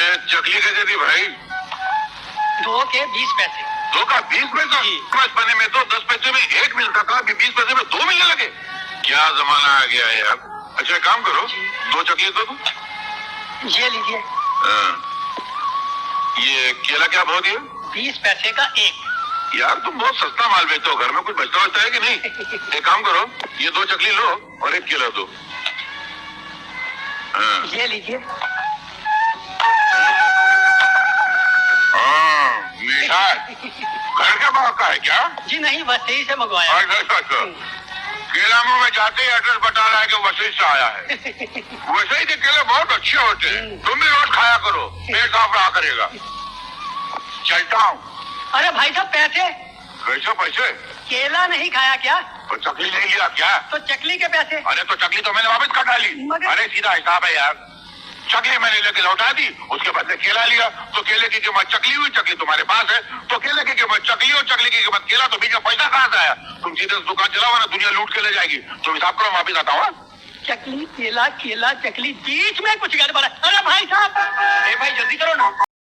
ये चकली कैसे दी भाई? 2 के 20 पैसे। 2 का 20 पैसा? बचपने में तो 10 पैसे में 1 मिलता था, अभी 20 पैसे में 2 मिलने लगे। क्या जमाना आ गया है यार। अच्छा एक काम करो, 2 चकली दो तुम। ये लीजिए। ये केला क्या भाव दिया? 20 पैसे का 1। यार तुम बहुत सस्ता माल बेचते हो, घर में कुछ बचता बचता है कि नहीं? एक काम करो, ये 2 चकली लो और 1 केला दो। ये लीजिए। मीठा है। घर के भाव का है क्या? जी नहीं, वसई से मंगवाया। अच्छा। केला मुंह में जाते ही एड्रेस बता रहा है कि वसई से आया है। वसई के केले बहुत अच्छे होते हैं, तुम भी रोज खाया करो, पेट साफ रहा करेगा। चलता हूँ। अरे भाई साहब पैसे। कैसे पैसे? केला नहीं खाया क्या? तो चकली नहीं लिया क्या? तो चकली के पैसे। अरे तो चकली तो मैंने वापस कर डाली। अरे सीधा हिसाब है यार, चकली मैंने लेके लौटा दी, उसके बदले केला लिया, तो केले की कीमत चकली हुई, चकली तुम्हारे पास है, तो केले की कीमत चकली और चकली की कीमत केला, तो बीच में पैसा कहाँ से आया? तुम सीधे दुकान चलाओ ना, दुनिया लूट के ले जाएगी। तुम हिसाब करो, वापिस आता हूँ। चकली केला केला चकली, बीच में कुछ गड़बड़ है। अरे भाई साहब, भाई जल्दी करो ना।